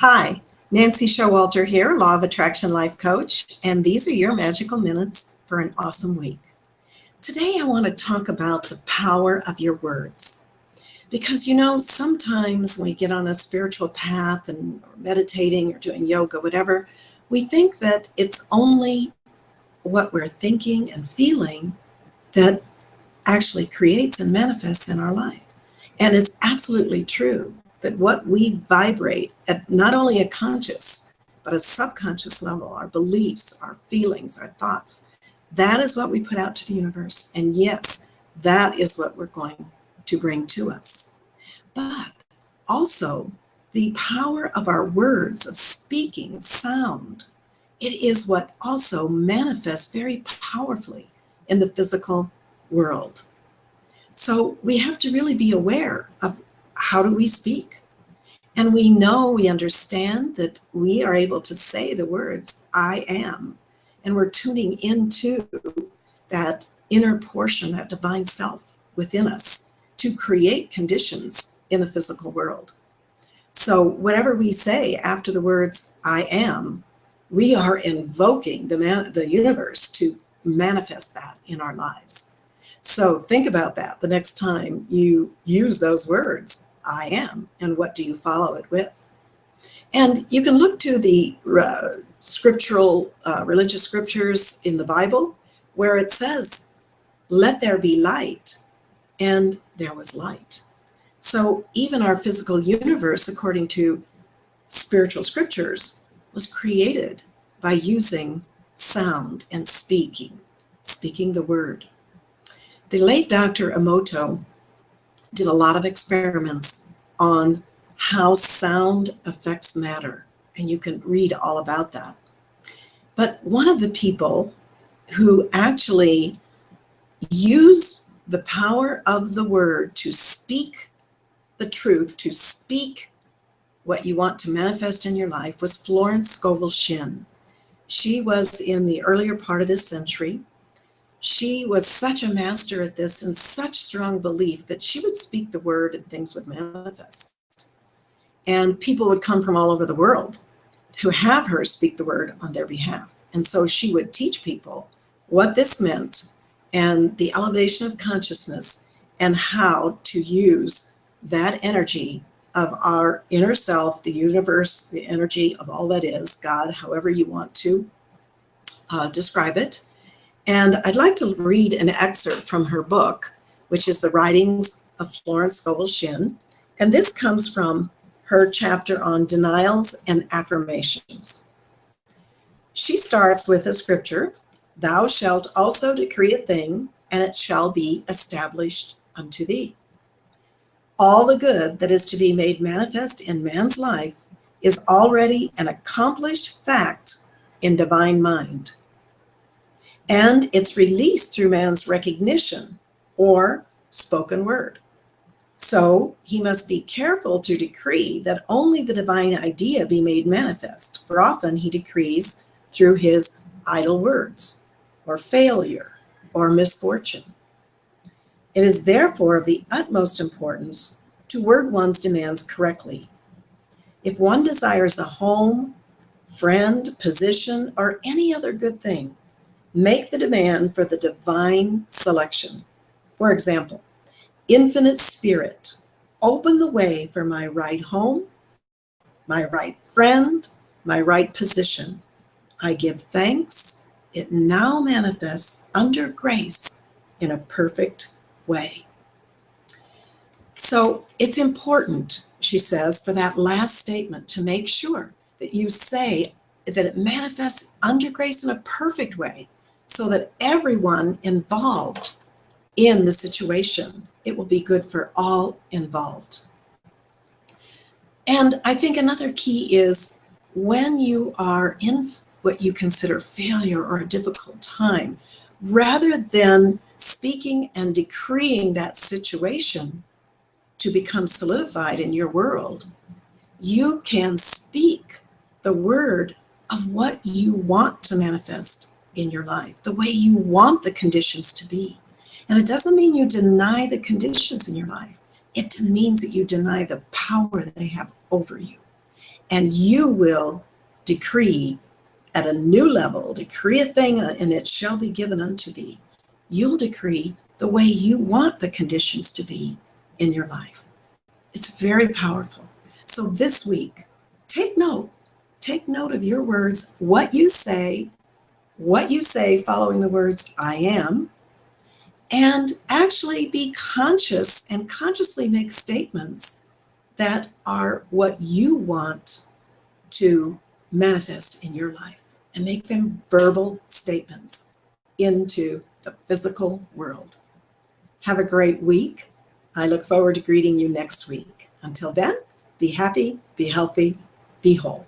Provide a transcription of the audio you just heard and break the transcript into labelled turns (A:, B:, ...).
A: Hi, Nancy Showalter here, Law of Attraction Life Coach, and these are your magical minutes for an awesome week. Today I want to talk about the power of your words. Because sometimes when we get on a spiritual path and or meditating or doing yoga, whatever, we think that it's only what we're thinking and feeling that actually creates and manifests in our life. And it's absolutely true that what we vibrate at not only a conscious, but a subconscious level, our beliefs, our feelings, our thoughts, that is what we put out to the universe. And yes, that is what we're going to bring to us. But also, the power of our words, of speaking, of sound, it is what also manifests very powerfully in the physical world. So we have to really be aware of how do we speak. And we understand that we are able to say the words, I am. And we're tuning into that inner portion, that divine self within us to create conditions in the physical world. So whatever we say after the words, I am, we are invoking the universe to manifest that in our lives. So think about that the next time you use those words, I am, and what do you follow it with? And you can look to the scriptural, religious scriptures in the Bible where it says, let there be light, and there was light. So even our physical universe, according to spiritual scriptures, was created by using sound and speaking the word. The late Dr. Emoto did a lot of experiments on how sound affects matter, and you can read all about that. But one of the people who actually used the power of the word to speak the truth, to speak what you want to manifest in your life, was Florence Golshan. She was in the earlier part of this century. She was such a master at this and such strong belief that she would speak the word and things would manifest. And people would come from all over the world to have her speak the word on their behalf. And so she would teach people what this meant and the elevation of consciousness and how to use that energy of our inner self, the universe, the energy of all that is, God, however you want to describe it. And I'd like to read an excerpt from her book, which is The Writings of Florence Golshan. And this comes from her chapter on denials and affirmations. She starts with a scripture, thou shalt also decree a thing, and it shall be established unto thee. All the good that is to be made manifest in man's life is already an accomplished fact in divine mind. And it's released through man's recognition or spoken word. So he must be careful to decree that only the divine idea be made manifest, for often he decrees through his idle words, or failure, or misfortune. It is therefore of the utmost importance to word one's demands correctly. If one desires a home, friend, position, or any other good thing, make the demand for the divine selection. For example, Infinite Spirit, open the way for my right home, my right friend, my right position. I give thanks. It now manifests under grace in a perfect way. So it's important, she says, for that last statement to make sure that you say that it manifests under grace in a perfect way, so that everyone involved in the situation, it will be good for all involved. And I think another key is when you are in what you consider failure or a difficult time, rather than speaking and decreeing that situation to become solidified in your world, you can speak the word of what you want to manifest in your life, the way you want the conditions to be. And it doesn't mean you deny the conditions in your life. It means that you deny the power they have over you. And you will decree at a new level, decree a thing, and it shall be given unto thee. You'll decree the way you want the conditions to be in your life. It's very powerful. So this week, take note. Take note of your words, what you say following the words I am, and actually be conscious and consciously make statements that are what you want to manifest in your life, and make them verbal statements into the physical world. Have a great week. I look forward to greeting you next week. Until then, be happy, be healthy, be whole.